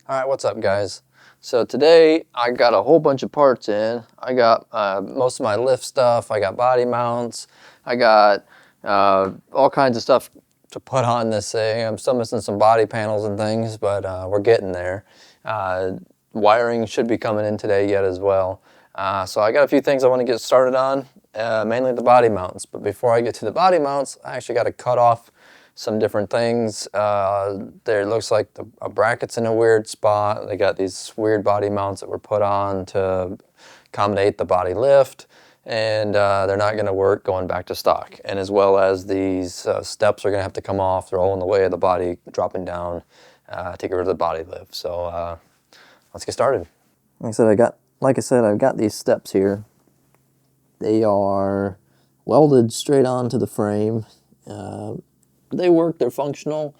Alright, what's up guys? So today I got a whole bunch of parts in. I got most of my lift stuff, I got body mounts, I got all kinds of stuff to put on this thing. I'm still missing some body panels and things, but we're getting there. Wiring should be coming in today yet as well. So I got a few things I want to get started on, mainly the body mounts. But before I get to the body mounts, I actually got to cut off some different things. There looks like a bracket's in a weird spot. They got these weird body mounts that were put on to accommodate the body lift, and they're not going to work going back to stock. And as well as these steps are going to have to come off. They're all in the way of the body dropping down to get rid of the body lift. So let's get started. Like I said, I've got these steps here. They are welded straight onto the frame. They work, they're functional,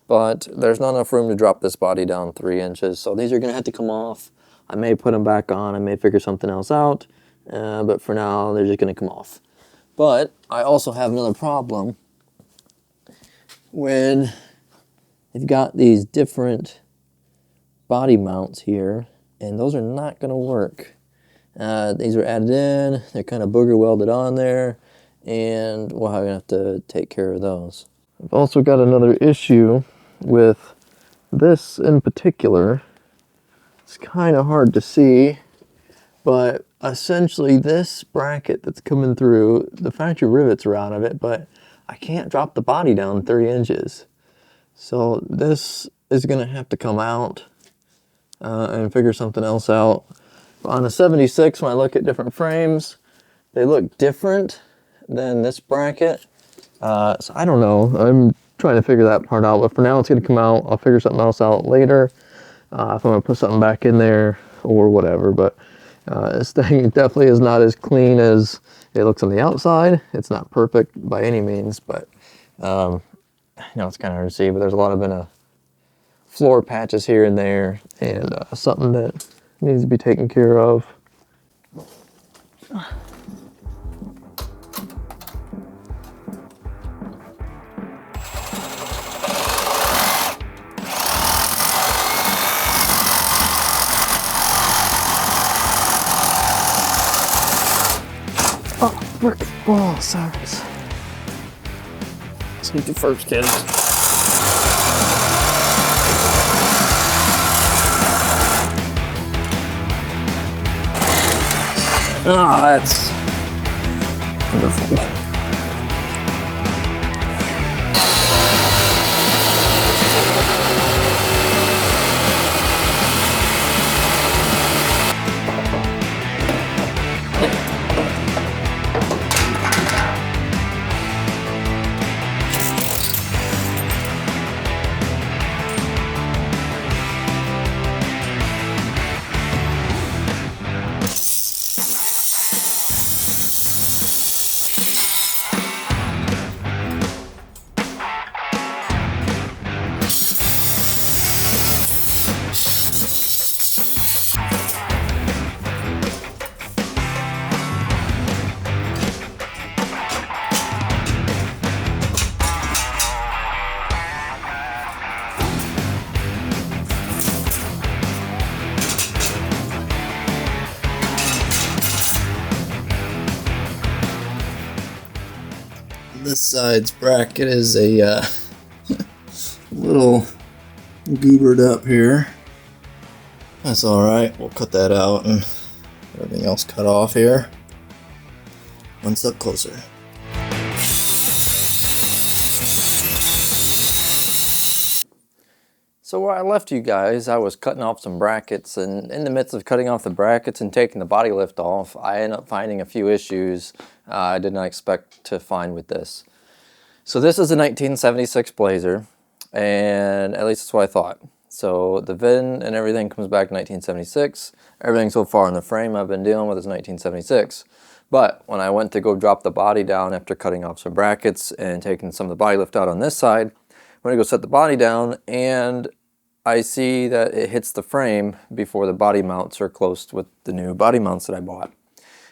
but there's not enough room to drop this body down 3 inches. So these are going to have to come off. I may put them back on. I may figure something else out. But for now, they're just going to come off. But I also have another problem. When you've got these different body mounts here, and those are not going to work. These are added in. They're kind of booger welded on there. And we'll have to take care of those. I've also got another issue with this in particular. It's kind of hard to see, but essentially this bracket that's coming through, the factory rivets are out of it, but I can't drop the body down 3 inches. So this is going to have to come out and figure something else out. On a 76, when I look at different frames, they look different than this bracket. So I don't know. I'm trying to figure that part out, but for now it's going to come out. I'll figure something else out later if I'm going to put something back in there or whatever. But this thing definitely is not as clean as it looks on the outside. It's not perfect by any means, but you know, it's kind of hard to see. But there's a lot of floor patches here and there, and something that needs to be taken care of. Oh, brick ball, Cyrus. Safety first, kids. Ah, that's wonderful. This side's bracket is a little goobered up here. That's alright, we'll cut that out and everything else cut off here. One step closer. So where I left you guys, I was cutting off some brackets, and in the midst of cutting off the brackets and taking the body lift off, I ended up finding a few issues I did not expect to find with this. So this is a 1976 Blazer, and at least that's what I thought. So the VIN and everything comes back to 1976. Everything so far in the frame I've been dealing with is 1976. But when I went to go drop the body down after cutting off some brackets and taking some of the body lift out on this side, I'm going to go set the body down, and I see that it hits the frame before the body mounts are close with the new body mounts that I bought.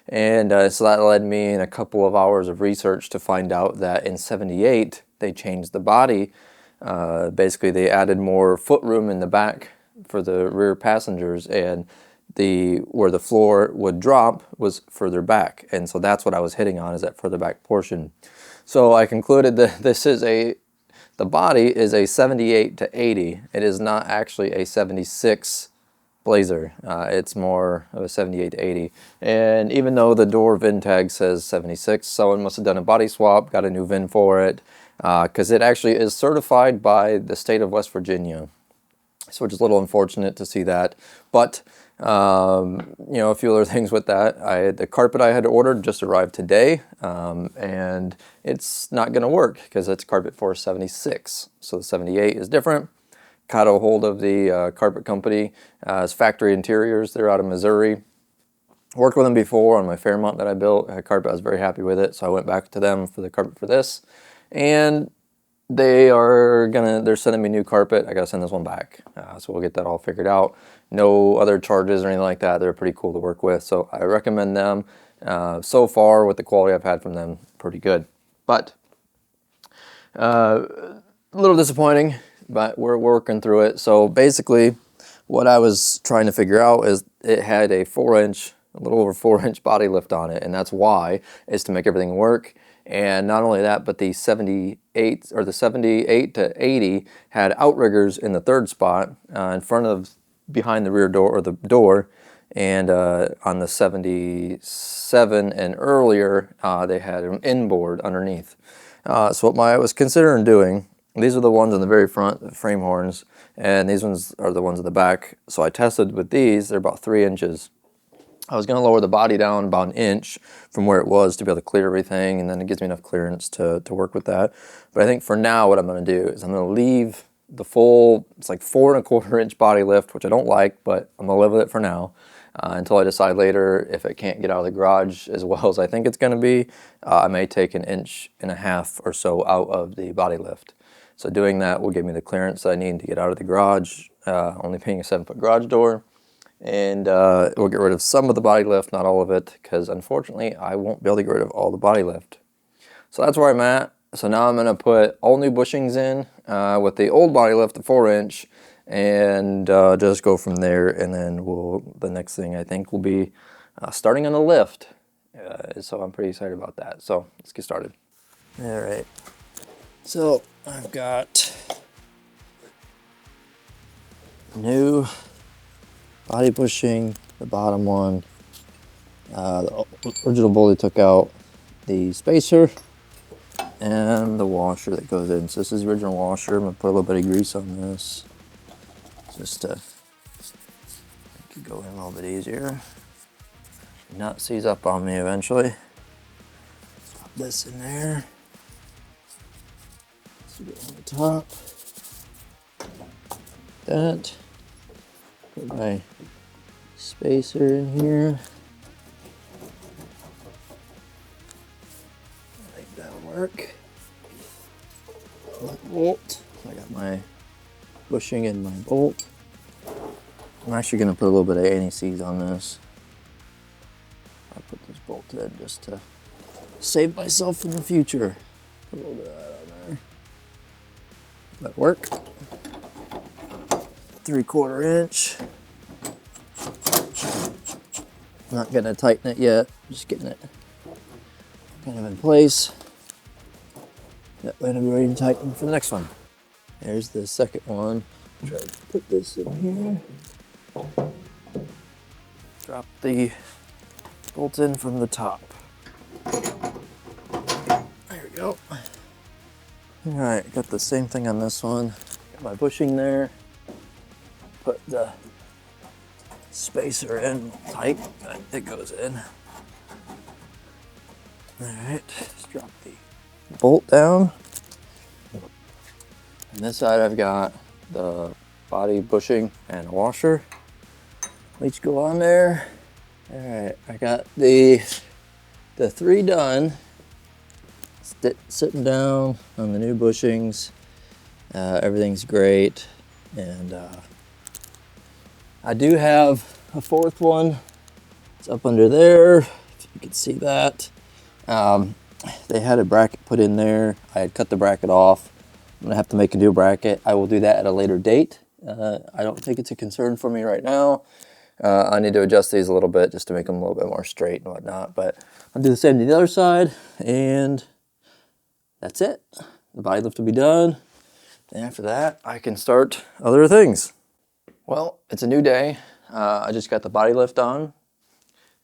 And so that led me in a couple of hours of research to find out that in '78 they changed the body. Basically they added more foot room in the back for the rear passengers, and where the floor would drop was further back, and so that's what I was hitting on, is that further back portion. So I concluded that the body is a 78 to 80. It is not actually a 76 Blazer. It's more of a 78 to 80. And even though the door VIN tag says 76, someone must have done a body swap, got a new VIN for it, because it actually is certified by the state of West Virginia. So which is a little unfortunate to see that. But, you know, a few other things with that. The carpet I had ordered just arrived today, and it's not going to work because it's carpet for 76. So the 78 is different. Got a hold of the carpet company. It's Factory Interiors. They're out of Missouri. Worked with them before on my Fairmont that I built. I had carpet. I was very happy with it. So I went back to them for the carpet for this. And they're sending me new carpet. I gotta send this one back. So we'll get that all figured out. No other charges or anything like that. They're pretty cool to work with. So I recommend them. So far with the quality I've had from them, pretty good. But a little disappointing, but we're working through it. So basically what I was trying to figure out is it had a a little over 4-inch body lift on it. And that's why, is to make everything work. And not only that, but the 78 to 80 had outriggers in the third spot behind the rear door, or the door. And on the 77 and earlier, they had an inboard underneath. So what I was considering doing, these are the ones in the very front, the frame horns, and these ones are the ones in the back. So I tested with these, they're about 3 inches. I was going to lower the body down about 1 inch from where it was to be able to clear everything, and then it gives me enough clearance to work with that. But I think for now what I'm going to do is I'm going to leave the full, it's like 4¼ inch body lift, which I don't like, but I'm going to live with it for now until I decide later if it can't get out of the garage as well as I think it's going to be. I may take 1.5 inches or so out of the body lift. So doing that will give me the clearance that I need to get out of the garage, only being a 7-foot garage door. And we'll get rid of some of the body lift, not all of it, because unfortunately I won't be able to get rid of all the body lift. So that's where I'm at. So now I'm going to put all new bushings in with the old body lift, the 4-inch, and just go from there. And then the next thing I think will be starting on the lift. So I'm pretty excited about that. So let's get started. All right. So I've got new body bushing, the bottom one. The original bully took out the spacer and the washer that goes in. So this is the original washer. I'm gonna put a little bit of grease on this just to make it go in a little bit easier. Not seize up on me eventually. Pop this in there. Let's get on the top. That. Put my spacer in here. I think that'll work. Bolt. I got my bushing and my bolt. I'm actually going to put a little bit of anti-seize on this. I'll put this bolt in just to save myself in the future. Put a little bit of that on there. That'll work. 3/4 inch. Not gonna tighten it yet, just getting it kind of in place. That way I'll be ready to tighten for the next one. There's the second one. Try to put this in here. Drop the bolt in from the top. There we go. All right, got the same thing on this one. Got my bushing there. Put the spacer in tight, it goes in. All right, just drop the bolt down. On this side I've got the body bushing and a washer. Each go on there. All right, I got the 3 done. Sitting down on the new bushings. Everything's great, and I do have a 4th one. It's up under there, if you can see that. They had a bracket put in there. I had cut the bracket off. I'm gonna have to make a new bracket. I will do that at a later date. I don't think it's a concern for me right now. I need to adjust these a little bit just to make them a little bit more straight and whatnot, but I'll do the same to the other side, and that's it. The body lift will be done, and after that, I can start other things. Well, it's a new day. I just got the body lift on,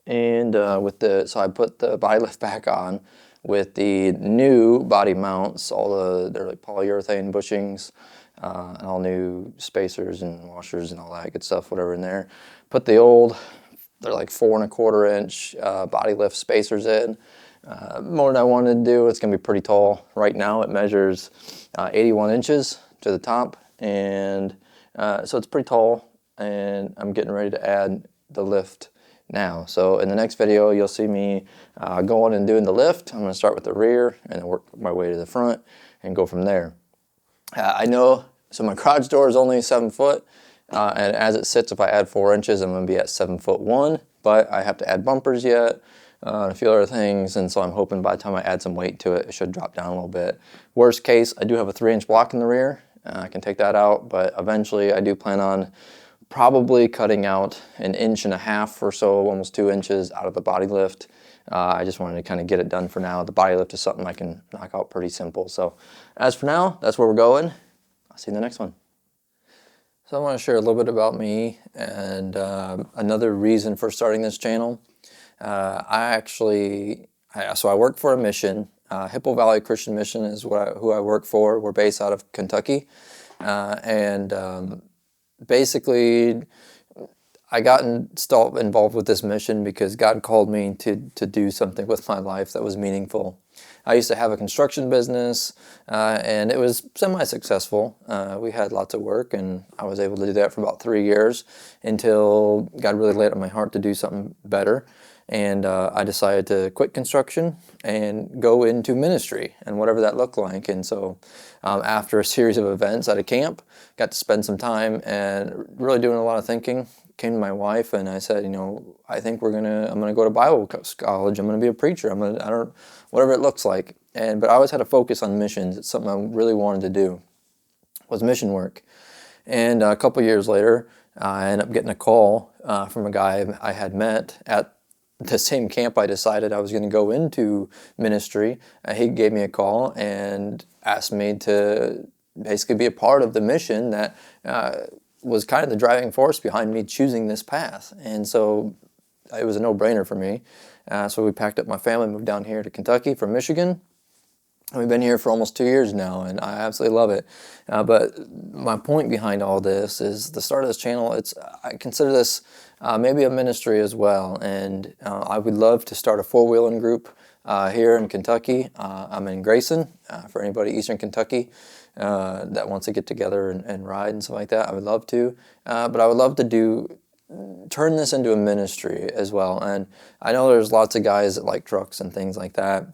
and so I put the body lift back on with the new body mounts. They're like polyurethane bushings, and all new spacers and washers and all that good stuff, whatever in there. Put the old, they're like 4¼ inch body lift spacers in. More than I wanted to do. It's gonna be pretty tall. Right now it measures 81 inches to the top, and so it's pretty tall, and I'm getting ready to add the lift now. So in the next video, you'll see me going and doing the lift. I'm gonna start with the rear and then work my way to the front and go from there. I know, so my garage door is only 7 foot, and as it sits, if I add 4 inches, I'm gonna be at 7'1", but I have to add bumpers yet, and a few other things, and so I'm hoping by the time I add some weight to it, it should drop down a little bit. Worst case, I do have a 3-inch block in the rear. I can take that out, but eventually I do plan on probably cutting out 1.5 inches or so, almost 2 inches out of the body lift. I just wanted to kind of get it done for now. The body lift is something I can knock out pretty simple. So as for now, that's where we're going. I'll see you in the next one. So I want to share a little bit about me and another reason for starting this channel. I work for a mission. Hippo Valley Christian Mission is who I work for. We're based out of Kentucky, and basically, I got involved with this mission because God called me to do something with my life that was meaningful. I used to have a construction business, and it was semi-successful. We had lots of work, and I was able to do that for about 3 years until God really laid on my heart to do something better. And I decided to quit construction and go into ministry and whatever that looked like. And so after a series of events at a camp, got to spend some time and really doing a lot of thinking. Came to my wife and I said, I think I'm gonna go to Bible college. I'm gonna be a preacher. Whatever it looks like. But I always had a focus on missions. It's something I really wanted to do, was mission work. And a couple years later, I ended up getting a call from a guy I had met at the same camp I decided I was going to go into ministry. He gave me a call and asked me to basically be a part of the mission that was kind of the driving force behind me choosing this path. And so it was a no-brainer for me. So we packed up my family, moved down here to Kentucky from Michigan. We've been here for almost 2 years now, and I absolutely love it. But my point behind all this is the start of this channel. I consider this maybe a ministry as well, and I would love to start a four-wheeling group here in Kentucky. I'm in Grayson. For anybody Eastern Kentucky that wants to get together and ride and stuff like that, I would love to. But I would love to turn this into a ministry as well. And I know there's lots of guys that like trucks and things like that.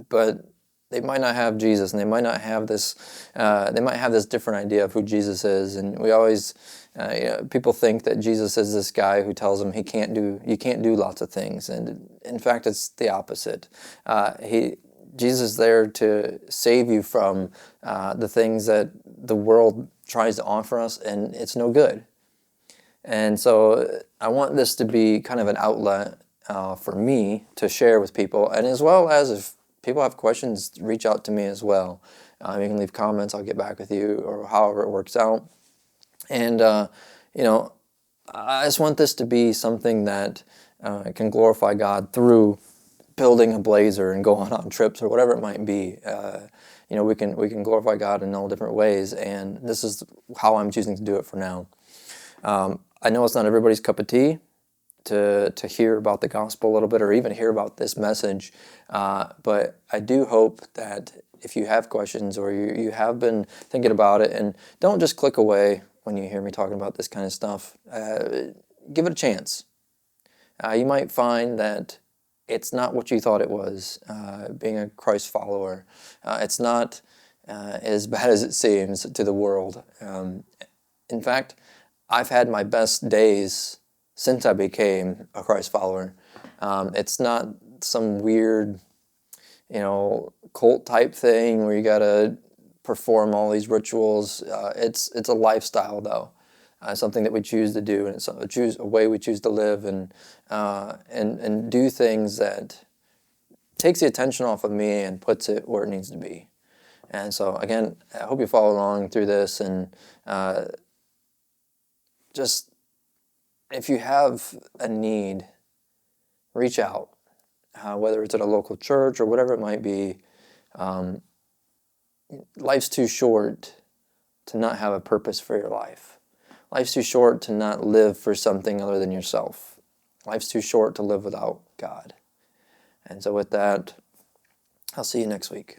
But they might not have Jesus, and they might not have this. They might have this different idea of who Jesus is, and we always people think that Jesus is this guy who tells them you can't do lots of things, and in fact, it's the opposite. Jesus is there to save you from the things that the world tries to offer us, and it's no good. And so I want this to be kind of an outlet for me to share with people, and as well as if people have questions, reach out to me as well. You can leave comments, I'll get back with you, or however it works out. And, I just want this to be something that can glorify God through building a Blazer and going on trips or whatever it might be. We can glorify God in all different ways, and this is how I'm choosing to do it for now. I know it's not everybody's cup of tea to hear about the gospel a little bit or even hear about this message. But I do hope that if you have questions or you have been thinking about it, and don't just click away when you hear me talking about this kind of stuff, give it a chance. You might find that it's not what you thought it was, being a Christ follower. It's not as bad as it seems to the world. In fact, I've had my best days since I became a Christ follower. It's not some weird, cult type thing where you gotta perform all these rituals. It's a lifestyle, though. Something that we choose to do, and it's a way we choose to live, and do things that takes the attention off of me and puts it where it needs to be. And so, again, I hope you follow along through this, and just if you have a need, reach out, whether it's at a local church or whatever it might be. Life's too short to not have a purpose for your life. Life's too short to not live for something other than yourself. Life's too short to live without God. And so with that, I'll see you next week.